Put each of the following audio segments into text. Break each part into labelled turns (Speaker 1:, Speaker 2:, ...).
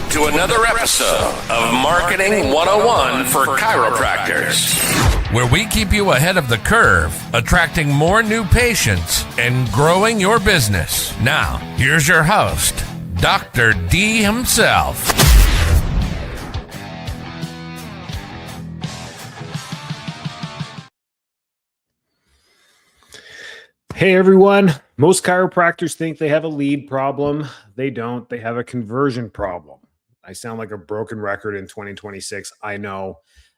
Speaker 1: to another episode of Marketing 101 for Chiropractors, where we keep you ahead of the curve, attracting more new patients and growing your business. Now, here's your host, Dr. D himself.
Speaker 2: Hey everyone, most chiropractors think they have a lead problem. They don't. They have a conversion problem. I sound like a broken record in 2026. I know.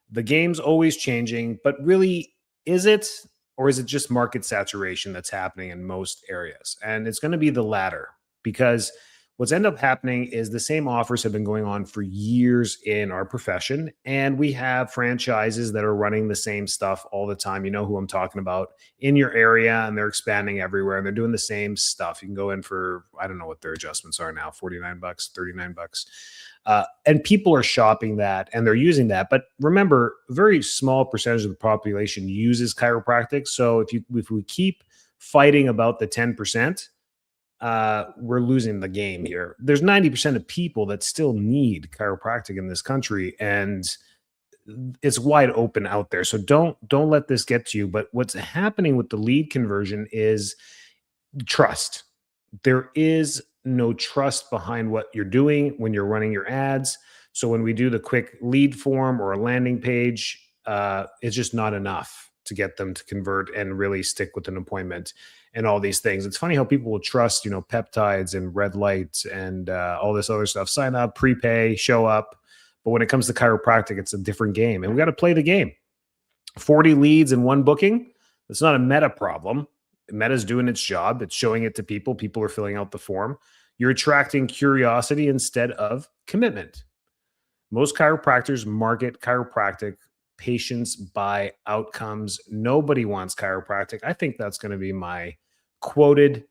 Speaker 2: The game's always changing, but really, is it? Or is it just market saturation that's happening in most areas? And it's going to be the latter, because what's ended up happening is the same offers have been going on for years in our profession, and we have franchises that are running the same stuff all the time. You know who I'm talking about, in your area, and they're expanding everywhere, and they're doing the same stuff. You can go in for, I don't know what their adjustments are now, $49, $39. And people are shopping that and they're using that. But remember, a very small percentage of the population uses chiropractic. So if we keep fighting about the 10%, we're losing the game here. There's 90% of people that still need chiropractic in this country, and it's wide open out there. So don't let this get to you. But what's happening with the lead conversion is trust. There is no trust behind what you're doing when you're running your ads. So when we do the quick lead form or a landing page, it's just not enough to get them to convert and really stick with an appointment and all these things. It's funny how people will trust, peptides and red lights and all this other stuff. Sign up, prepay, show up. But when it comes to chiropractic, it's a different game, and we got to play the game. 40 leads in one booking. It's not a meta problem. Meta's doing its job. It's showing it to people. People are filling out the form. You're attracting curiosity instead of commitment. Most chiropractors market chiropractic. Patients buy outcomes. Nobody wants chiropractic. I think that's going to be my quoted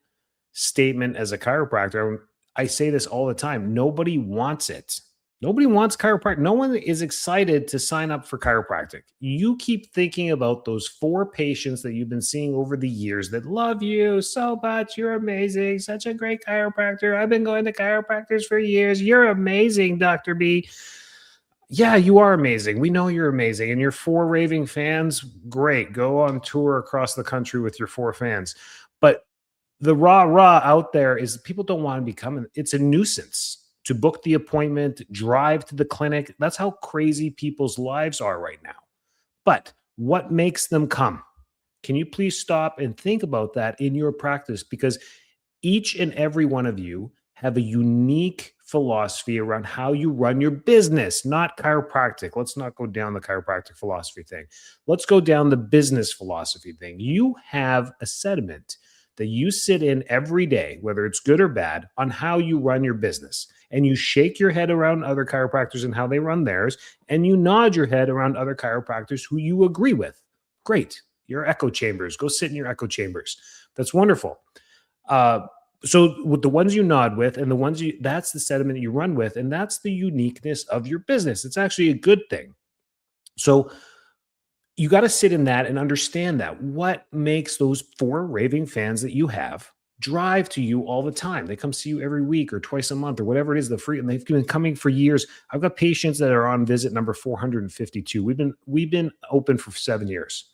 Speaker 2: statement as a chiropractor. I say this all the time. Nobody wants it. Nobody wants chiropractic. No one is excited to sign up for chiropractic. You keep thinking about those 4 patients that you've been seeing over the years that love you so much. You're amazing. Such a great chiropractor. I've been going to chiropractors for years. You're amazing, Dr. B. Yeah, you are amazing. We know you're amazing. And your 4 raving fans, great. Go on tour across the country with your 4 fans. But the rah out there is people don't want to be coming. It's a nuisance to book the appointment, drive to the clinic. That's how crazy people's lives are right now. But what makes them come? Can you please stop and think about that in your practice? Because each and every one of you have a unique philosophy around how you run your business, not chiropractic. Let's not go down the chiropractic philosophy thing. Let's go down the business philosophy thing. You have a sediment that you sit in every day, whether it's good or bad, on how you run your business. And you shake your head around other chiropractors and how they run theirs, and you nod your head around other chiropractors who you agree with. Great. Your echo chambers. Go sit in your echo chambers. That's wonderful. So with the ones you nod with and the ones that's the sediment you run with, and that's the uniqueness of your business. It's actually a good thing. So you got to sit in that and understand that. What makes those 4 raving fans that you have drive to you all the time? They come see you every week or twice a month or whatever it is, and they've been coming for years. I've got patients that are on visit number 452. We've been open for 7 years.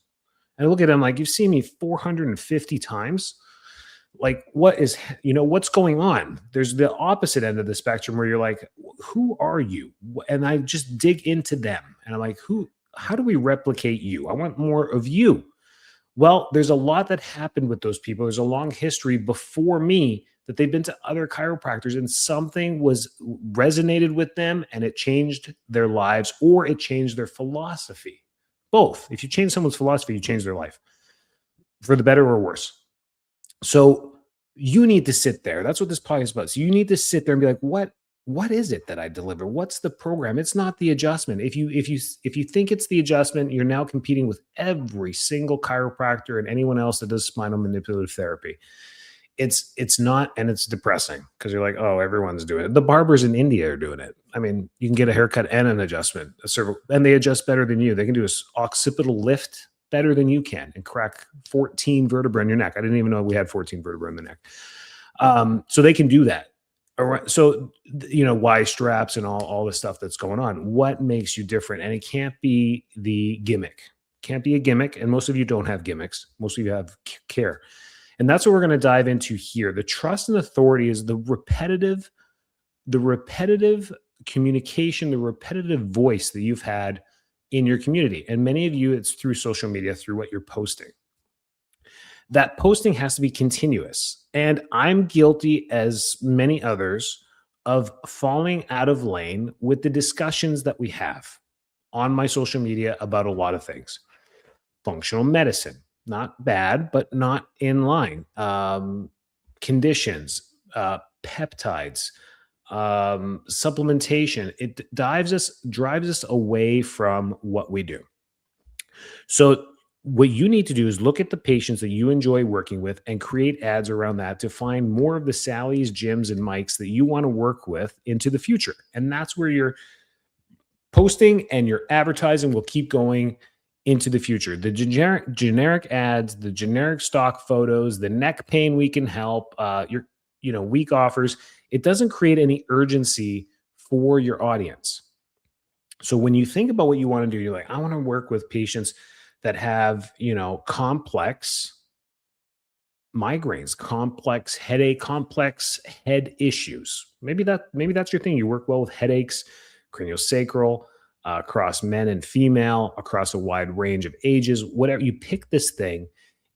Speaker 2: And I look at them like, you've seen me 450 times. Like, what's going on? There's the opposite end of the spectrum where you're like, who are you? And I just dig into them and I'm like, how do we replicate you? I want more of you. Well, there's a lot that happened with those people. There's a long history before me that they've been to other chiropractors and something resonated with them and it changed their lives, or it changed their philosophy. Both. If you change someone's philosophy, you change their life for the better or worse. So you need to sit there. That's what this podcast is about. So you need to sit there and be like, what is it that I deliver? What's the program? It's not the adjustment. If you think it's the adjustment, you're now competing with every single chiropractor and anyone else that does spinal manipulative therapy. It's not, and it's depressing because you're like, oh, everyone's doing it. The barbers in India are doing it. I mean, you can get a haircut and an adjustment, and they adjust better than you. They can do an occipital lift better than you can and crack 14 vertebrae in your neck. I didn't even know we had 14 vertebrae in the neck. So they can do that. So, Y straps and all the stuff that's going on. What makes you different? And it can't be the gimmick. Can't be a gimmick. And most of you don't have gimmicks. Most of you have care. And that's what we're going to dive into here. The trust and authority is the repetitive communication, the repetitive voice that you've had in your community. And many of you, it's through social media, through what you're posting. That posting has to be continuous. And I'm guilty, as many others, of falling out of lane with the discussions that we have on my social media about a lot of things. Functional medicine, not bad, but not in line. Conditions, peptides, supplementation. It drives us away from what we do. So what you need to do is look at the patients that you enjoy working with and create ads around that to find more of the Sally's, Jims, and Mikes that you want to work with into the future. And that's where your posting and your advertising will keep going into the future. The generic ads, the generic stock photos, the neck pain we can help, your weak offers, it doesn't create any urgency for your audience. So when you think about what you want to do, you're like, I want to work with patients that have, complex migraines, complex headache, complex head issues. Maybe that's your thing. You work well with headaches, craniosacral, across men and female, across a wide range of ages, whatever. You pick this thing,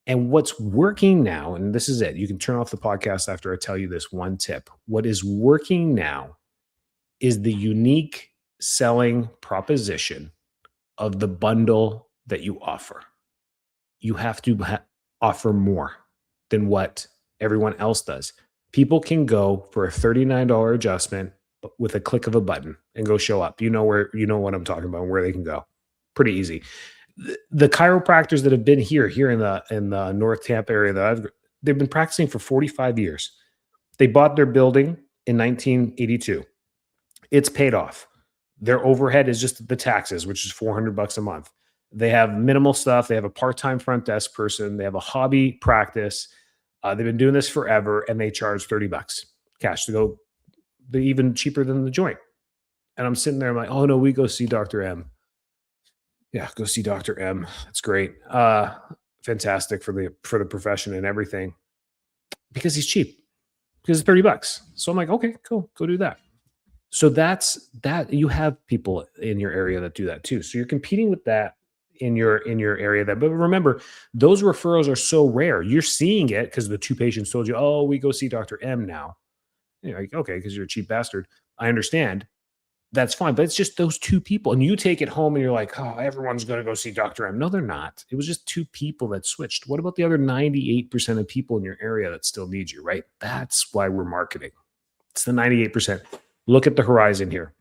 Speaker 2: and what's working now, and this is it. You can turn off the podcast after I tell you this one tip. What is working now is the unique selling proposition of the bundle that you offer. You have to offer more than what everyone else does. People can go for a $39 adjustment with a click of a button and go show up. You know what I'm talking about and where they can go. Pretty easy. The chiropractors that have been here in the North Tampa area they've been practicing for 45 years. They bought their building in 1982. It's paid off. Their overhead is just the taxes, which is $400 a month. They have minimal stuff. They have a part-time front desk person. They have a hobby practice. They've been doing this forever, and they charge $30 cash to go. They're even cheaper than the joint. And I'm sitting there, I'm like, oh no, we go see Dr. M. Yeah, go see Dr. M. That's great. Fantastic for the profession and everything. Because he's cheap. Because it's $30. So I'm like, okay, cool, go do that. So that's that. You have people in your area that do that too. So you're competing with that in your area. But remember, those referrals are so rare. You're seeing it because the two patients told you, oh, we go see Dr. M now. You're like, okay, because you're a cheap bastard. I understand. That's fine. But it's just those two people. And you take it home and you're like, oh, everyone's going to go see Dr. M. No, they're not. It was just two people that switched. What about the other 98% of people in your area that still need you, right? That's why we're marketing. It's the 98%. Look at the horizon here.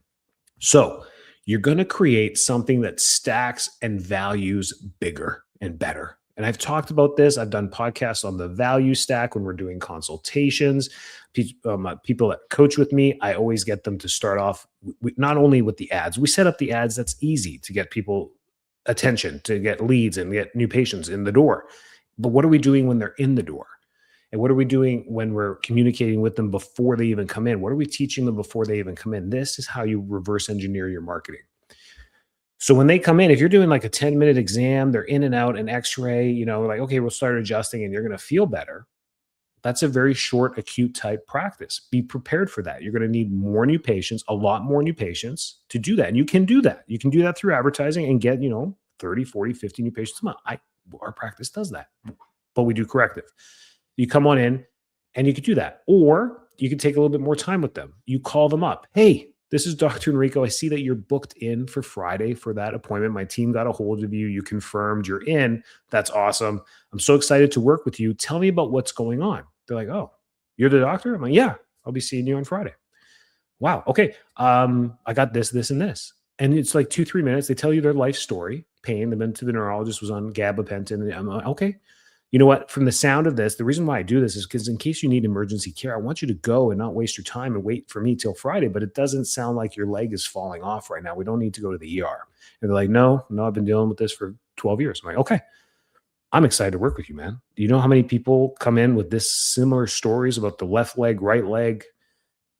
Speaker 2: So you're going to create something that stacks and values bigger and better. And I've talked about this. I've done podcasts on the value stack when we're doing consultations. People that coach with me, I always get them to start off not only with the ads. We set up the ads. That's easy to get people attention, to get leads and get new patients in the door. But what are we doing when they're in the door? And what are we doing when we're communicating with them before they even come in? What are we teaching them before they even come in? This is how you reverse engineer your marketing. So when they come in, if you're doing like a 10-minute exam, they're in and out, an x-ray, like, okay, we'll start adjusting and you're going to feel better. That's a very short, acute type practice. Be prepared for that. You're going to need more new patients, a lot more new patients to do that. And you can do that. You can do that through advertising and get, 30, 40, 50 new patients a month. Our practice does that, but we do corrective. You come on in and you could do that. Or you could take a little bit more time with them. You call them up. Hey, this is Dr. Enrico. I see that you're booked in for Friday for that appointment. My team got a hold of you. You confirmed you're in. That's awesome. I'm so excited to work with you. Tell me about what's going on. They're like, oh, you're the doctor? I'm like, yeah, I'll be seeing you on Friday. Wow. Okay. I got this, and this. And it's like 2-3 minutes. They tell you their life story, pain. They've been to the neurologist, was on gabapentin. I'm like, okay. You know what? From the sound of this, the reason why I do this is because in case you need emergency care, I want you to go and not waste your time and wait for me till Friday. But it doesn't sound like your leg is falling off right now. We don't need to go to the ER. And they're like, no, I've been dealing with this for 12 years. I'm like, okay, I'm excited to work with you, man. Do you know how many people come in with this similar stories about the left leg, right leg?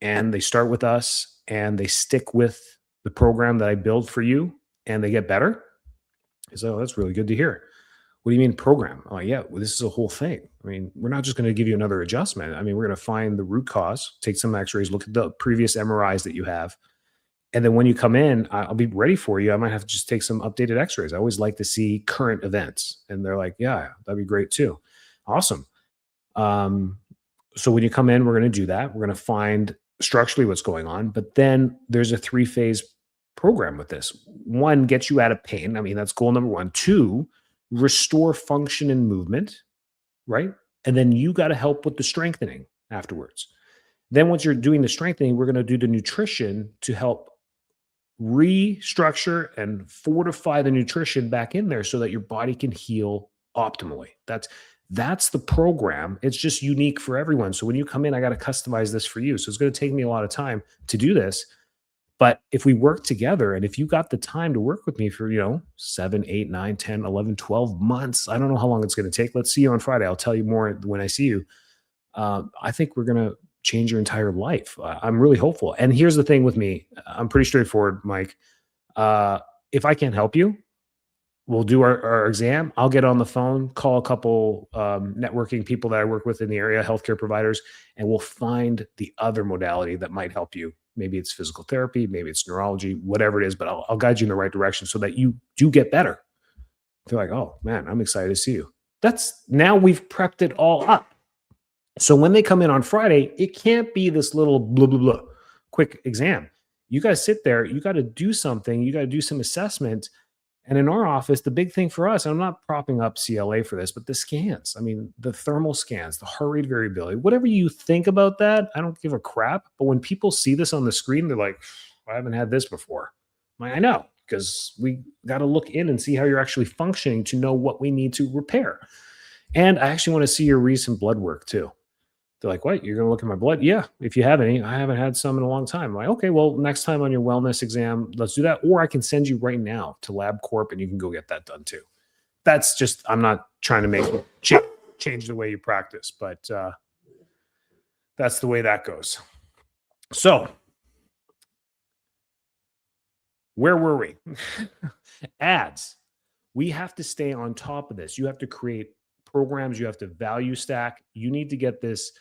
Speaker 2: and they start with us and they stick with the program that I build for you and they get better. So that's really good to hear. What do you mean program? Oh, yeah, well, this is a whole thing. I mean, we're not just going to give you another adjustment. I mean, we're going to find the root cause, take some x-rays, look at the previous MRIs that you have. And then when you come in, I'll be ready for you. I might have to just take some updated x-rays. I always like to see current events. And they're like, yeah, that'd be great too. Awesome. So when you come in, we're going to do that. We're going to find structurally what's going on. But then there's a 3-phase program with this. 1, get you out of pain. I mean, that's goal number 1. 2, restore function and movement, right? And then you got to help with the strengthening afterwards. Then once you're doing the strengthening, we're going to do the nutrition to help restructure and fortify the nutrition back in there so that your body can heal optimally. That's the program. It's just unique for everyone. So when you come in, I got to customize this for you. So it's going to take me a lot of time to do this. But if we work together and if you got the time to work with me for, 7, 8, 9, 10, 11, 12 months, I don't know how long it's going to take. Let's see you on Friday. I'll tell you more when I see you. I think we're going to change your entire life. I'm really hopeful. And here's the thing with me. I'm pretty straightforward, Mike. If I can't help you, we'll do our exam. I'll get on the phone, call a couple networking people that I work with in the area, healthcare providers, and we'll find the other modality that might help you. Maybe it's physical therapy, maybe it's neurology, whatever it is, but I'll guide you in the right direction so that you do get better. They're like, oh man, I'm excited to see you. Now we've prepped it all up. So when they come in on Friday, it can't be this little blah, blah, blah, quick exam. You got to sit there. You got to do something. You got to do some assessment. And in our office, the big thing for us, I'm not propping up CLA for this, but the scans. I mean, the thermal scans, the heart rate variability, whatever you think about that, I don't give a crap. But when people see this on the screen, they're like, I haven't had this before. I'm like, I know, because we got to look in and see how you're actually functioning to know what we need to repair. And I actually want to see your recent blood work too. They're like, what? You're going to look at my blood? Yeah. If you have any, I haven't had some in a long time. I'm like, okay, well, next time on your wellness exam, let's do that. Or I can send you right now to LabCorp and you can go get that done too. That's just, I'm not trying to make change the way you practice, but that's the way that goes. So where were we? Ads. We have to stay on top of this. You have to create programs. You have to value stack. You need to get this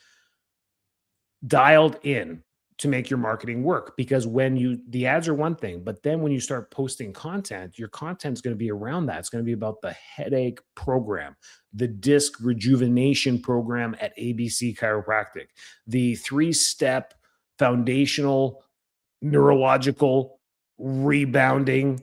Speaker 2: dialed in to make your marketing work, because the ads are one thing, but then when you start posting content, your content's going to be around that. It's going to be about the headache program, the disc rejuvenation program at ABC Chiropractic, the 3-step foundational neurological rebounding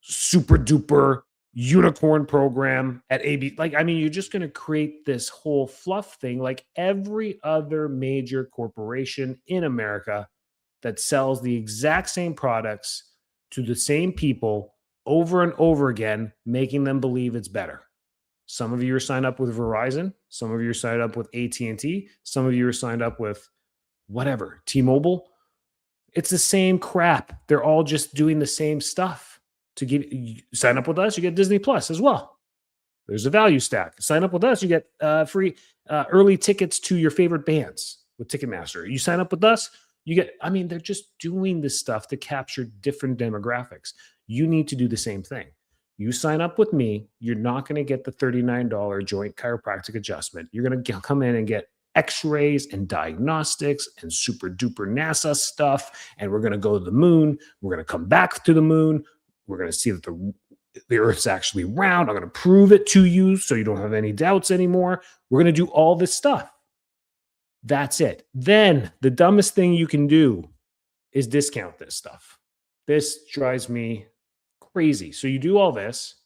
Speaker 2: super duper unicorn program at AB. You're just going to create this whole fluff thing like every other major corporation in America that sells the exact same products to the same people over and over again, making them believe it's better. Some of you are signed up with Verizon. Some of you are signed up with AT&T. Some of you are signed up with whatever, T-Mobile. It's the same crap. They're all just doing the same stuff. You sign up with us, you get Disney Plus as well. There's a value stack. Sign up with us, you get free early tickets to your favorite bands with Ticketmaster. You sign up with us, you get, they're just doing this stuff to capture different demographics. You need to do the same thing. You sign up with me, you're not going to get the $39 joint chiropractic adjustment. You're going to come in and get x-rays and diagnostics and super duper NASA stuff. And we're going to go to the moon. We're going to come back to the moon. We're going to see that the Earth's actually round. I'm going to prove it to you so you don't have any doubts anymore. We're going to do all this stuff. That's it. Then the dumbest thing you can do is discount this stuff. This drives me crazy. So you do all this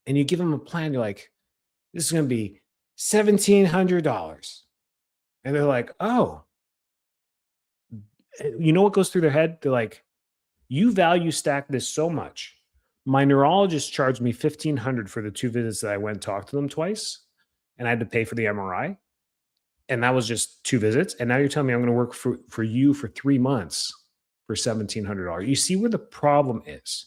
Speaker 2: and you give them a plan. You're like, this is going to be $1,700. And they're like, oh, you know what goes through their head? They're like, you value stack this so much. My neurologist charged me $1,500 for the 2 visits that I went and talked to them twice, and I had to pay for the MRI. And that was just 2 visits. And now you're telling me I'm going to work for you for 3 months for $1,700. You see where the problem is.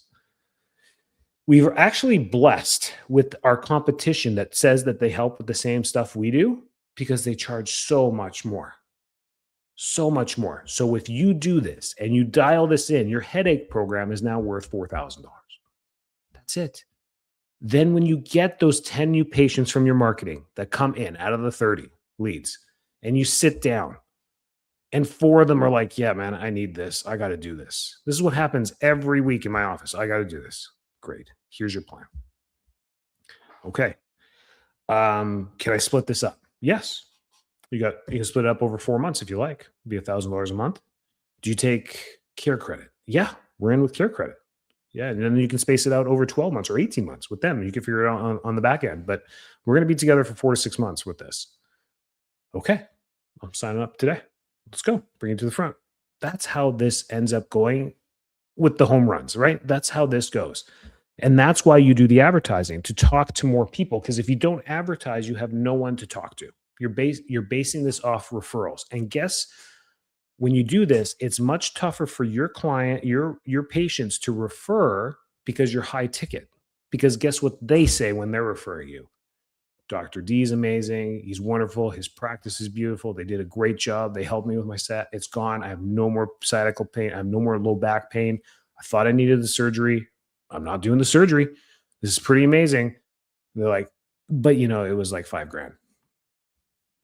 Speaker 2: We were actually blessed with our competition that says that they help with the same stuff we do because they charge so much more. So much more. So if you do this and you dial this in, your headache program is now worth $4,000. That's it. Then when you get those 10 new patients from your marketing that come in out of the 30 leads, and you sit down and 4 of them are like, yeah, man, I need this. I got to do this. This is what happens every week in my office. I got to do this. Great. Here's your plan. Okay. Can I split this up? Yes. You can split it up over 4 months if you like. It'd be $1,000 a month. Do you take care credit? Yeah, we're in with care credit. Yeah, and then you can space it out over 12 months or 18 months with them. You can figure it out on the back end. But we're going to be together for 4 to 6 months with this. Okay, I'm signing up today. Let's go. Bring it to the front. That's how this ends up going with the home runs, right? That's how this goes. And that's why you do the advertising, to talk to more people. Because if you don't advertise, you have no one to talk to. You're basing this off referrals. And guess, when you do this, it's much tougher for your client, your patients to refer, because you're high ticket. Because guess what they say when they're referring you? Dr. D is amazing. He's wonderful. His practice is beautiful. They did a great job. They helped me with my set. It's gone. I have no more sciatical pain. I have no more low back pain. I thought I needed the surgery. I'm not doing the surgery. This is pretty amazing. They're like, but it was like $5,000.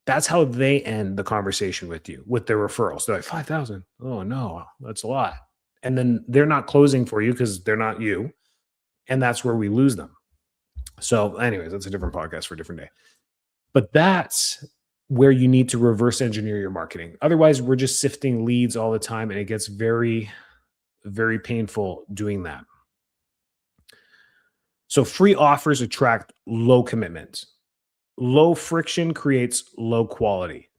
Speaker 2: That's how they end the conversation with you, with their referrals. They're like, 5,000. Oh no, that's a lot. And then they're not closing for you because they're not you. And that's where we lose them. So anyways, that's a different podcast for a different day. But that's where you need to reverse engineer your marketing. Otherwise, we're just sifting leads all the time, and it gets very, very painful doing that. So free offers attract low commitment. Low friction creates low quality.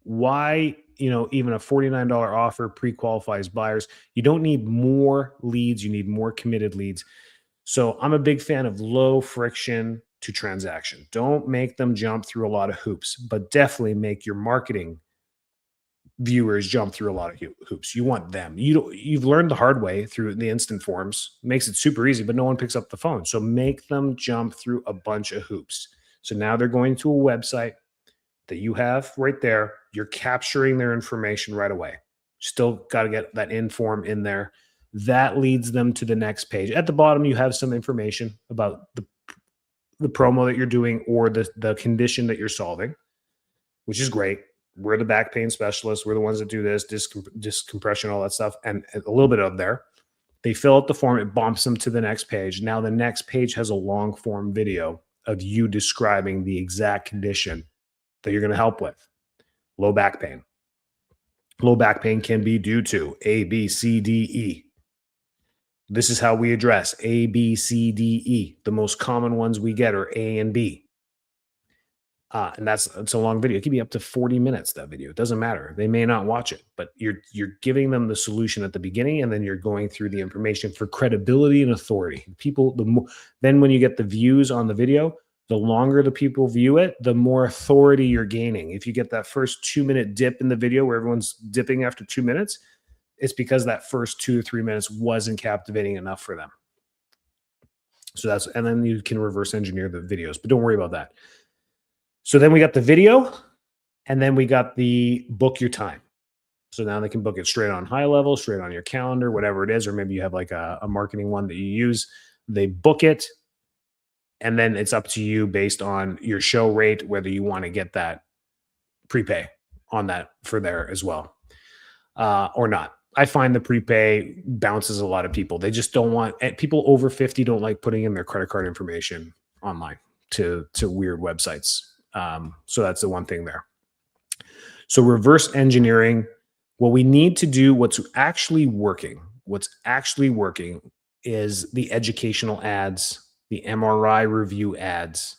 Speaker 2: Why, even a $49 offer pre-qualifies buyers. You don't need more leads. You need more committed leads. So I'm a big fan of low friction to transaction. Don't make them jump through a lot of hoops, but definitely make your marketing viewers jump through a lot of hoops. You want them. You've learned the hard way through the instant forms. Makes it super easy, but no one picks up the phone. So make them jump through a bunch of hoops. So now they're going to a website that you have right there. You're capturing their information right away. Still got to get that in form in there. That leads them to the next page. At the bottom, you have some information about the promo that you're doing or the condition that you're solving, which is great. We're the back pain specialists. We're the ones that do this, disc compression, all that stuff, and a little bit of there. They fill out the form. It bumps them to the next page. Now the next page has a long form video of you describing the exact condition that you're going to help with. Low back pain. Low back pain can be due to A, B, C, D, E. This is how we address A, B, C, D, E. The most common ones we get are A and B. And it's a long video. It can be up to 40 minutes, that video. It doesn't matter. They may not watch it, but you're giving them the solution at the beginning, and then you're going through the information for credibility and authority. Then when you get the views on the video, the longer the people view it, the more authority you're gaining. If you get that first 2-minute dip in the video where everyone's dipping after 2 minutes, it's because that first 2 to 3 minutes wasn't captivating enough for them. And then you can reverse engineer the videos, but don't worry about that. So then we got the video, and then we got the book your time. So now they can book it straight on High Level, straight on your calendar, whatever it is, or maybe you have like a marketing one that you use. They book it, and then it's up to you based on your show rate, whether you want to get that prepay on that for there as well or not. I find the prepay bounces a lot of people. They just don't want, people over 50 don't like putting in their credit card information online to weird websites. So that's the one thing there. So reverse engineering, what we need to do, what's actually working is the educational ads, the MRI review ads,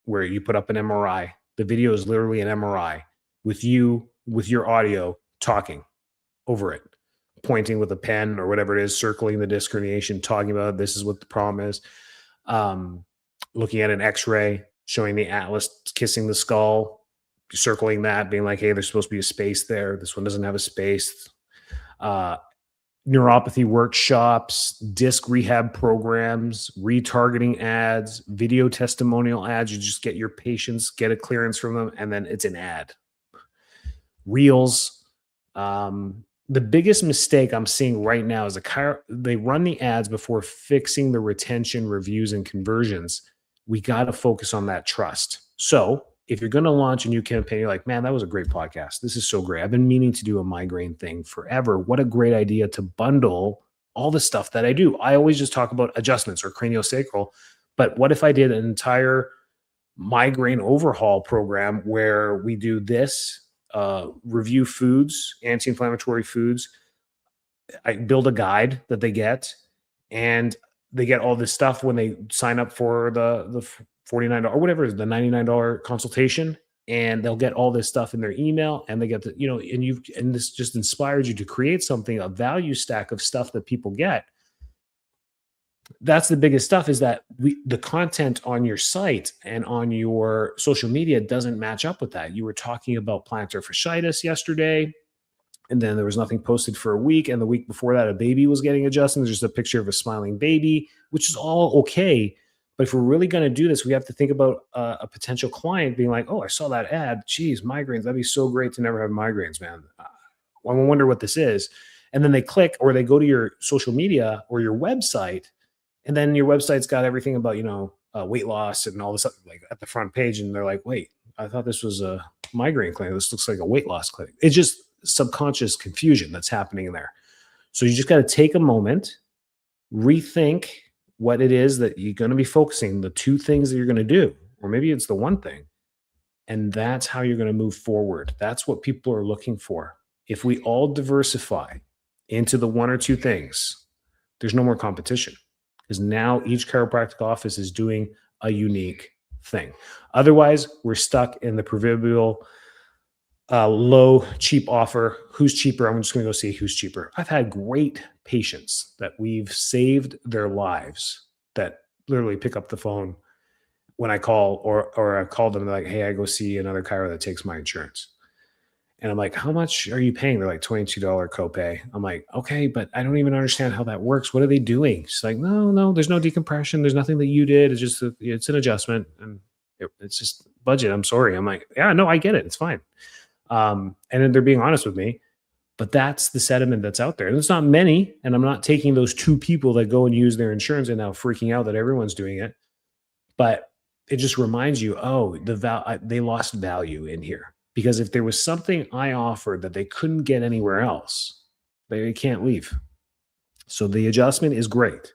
Speaker 2: where you put up an MRI. The video is literally an MRI with you, with your audio talking over it, pointing with a pen or whatever it is, circling the disc herniation, talking about this is what the problem is. Looking at an x-ray, showing the atlas kissing the skull, circling that, being like, hey, there's supposed to be a space there. This one doesn't have a space. Neuropathy workshops, disc rehab programs, retargeting ads, video testimonial ads. You just get your patients, get a clearance from them, and then it's an ad. Reels, The biggest mistake I'm seeing right now is they run the ads before fixing the retention, reviews, and conversions. We got to focus on that trust. So if you're going to launch a new campaign, you're like, man, that was a great podcast. This is so great. I've been meaning to do a migraine thing forever. What a great idea to bundle all the stuff that I do. I always just talk about adjustments or craniosacral, but what if I did an entire migraine overhaul program where we do this, review foods, anti-inflammatory foods. I build a guide that they get, and they get all this stuff when they sign up for the $49 or whatever it is, the $99 consultation, and they'll get all this stuff in their email, and they get and this just inspires you to create something, a value stack of stuff that people get. That's the biggest stuff, is that the content on your site and on your social media doesn't match up with that. You were talking about plantar fasciitis yesterday, and then there was nothing posted for a week. And the week before that, a baby was getting adjusted. There's just a picture of a smiling baby, which is all okay. But if we're really going to do this, we have to think about a potential client being like, oh, I saw that ad. Geez, migraines. That'd be so great to never have migraines, man. I wonder what this is. And then they click, or they go to your social media or your website, and then your website's got everything about, weight loss and all this stuff, like at the front page. And they're like, wait, I thought this was a migraine clinic. This looks like a weight loss clinic. It's just subconscious confusion that's happening in there. So you just got to take a moment, rethink what it is that you're going to be focusing, the two things that you're going to do, or maybe it's the one thing. And that's how you're going to move forward. That's what people are looking for. If we all diversify into the one or two things, there's no more competition. Because now each chiropractic office is doing a unique thing. Otherwise, we're stuck in the proverbial low, cheap offer. Who's cheaper? I'm just going to go see who's cheaper. I've had great patients that we've saved their lives that literally pick up the phone when I call, or I call them, and they're like, hey, I go see another chiro that takes my insurance. And I'm like, how much are you paying? They're like, $22 copay. I'm like, okay, but I don't even understand how that works. What are they doing? She's like, no, there's no decompression. There's nothing that you did. It's just, it's an adjustment, and it's just budget. I'm sorry. I'm like, yeah, no, I get it. It's fine. And then they're being honest with me, but that's the sentiment that's out there. And it's not many. And I'm not taking those two people that go and use their insurance and now freaking out that everyone's doing it. But it just reminds you, oh, they lost value in here. Because if there was something I offered that they couldn't get anywhere else, they can't leave. So the adjustment is great.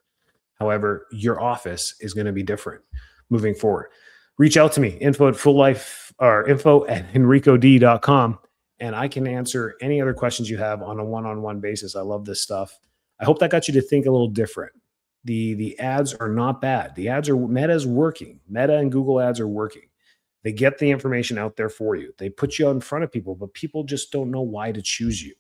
Speaker 2: However, your office is going to be different moving forward. Reach out to me, info@enricod.com, and I can answer any other questions you have on a one-on-one basis. I love this stuff. I hope that got you to think a little different. The ads are not bad. Meta's working. Meta and Google ads are working. They get the information out there for you. They put you out in front of people, but people just don't know why to choose you.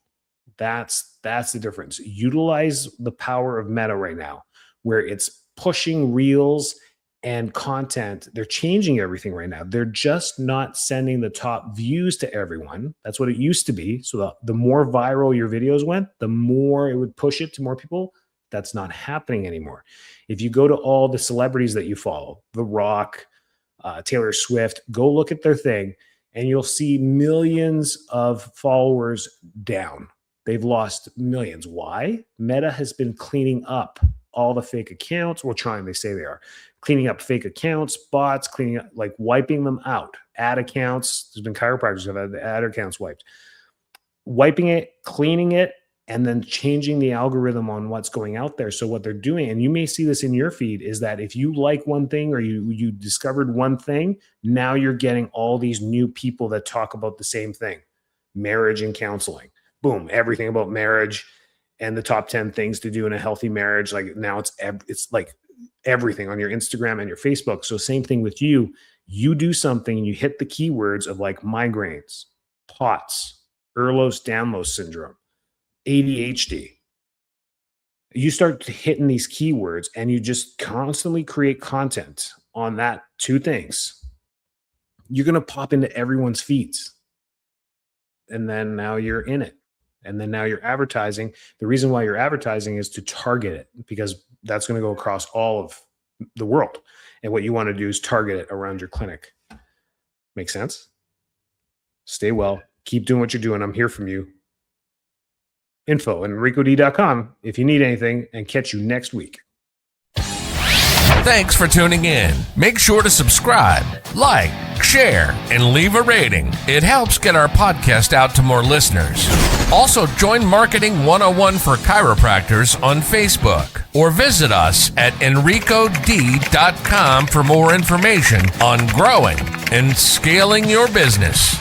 Speaker 2: That's the difference. Utilize the power of Meta right now, where it's pushing reels and content. They're changing everything right now. They're just not sending the top views to everyone. That's what it used to be. So the more viral your videos went, the more it would push it to more people. That's not happening anymore. If you go to all the celebrities that you follow, The Rock, Taylor Swift, go look at their thing, and you'll see millions of followers down. They've lost millions. Why? Meta has been cleaning up all the fake accounts. They say they are cleaning up fake accounts, bots, cleaning up, like wiping them out. Ad accounts. There's been chiropractors who have had the ad accounts wiped. Wiping it, cleaning it, and then changing the algorithm on what's going out there. So what they're doing, and you may see this in your feed, is that if you like one thing or you discovered one thing, now you're getting all these new people that talk about the same thing, marriage and counseling. Boom, everything about marriage and the top 10 things to do in a healthy marriage. Like now it's like everything on your Instagram and your Facebook. So same thing with you. You do something and you hit the keywords of like migraines, POTS, Ehlers-Danlos syndrome, ADHD. You start hitting these keywords and you just constantly create content on that two things. You're going to pop into everyone's feeds. And then now you're in it. And then now you're advertising. The reason why you're advertising is to target it, because that's going to go across all of the world. And what you want to do is target it around your clinic. Make sense? Stay well. Keep doing what you're doing. I'm here from you. info@enricod.com if you need anything, and catch you next week.
Speaker 1: Thanks for tuning in. Make sure to subscribe, like, share, and leave a rating. It helps get our podcast out to more listeners. Also, join Marketing 101 for Chiropractors on Facebook or visit us at enricod.com for more information on growing and scaling your business.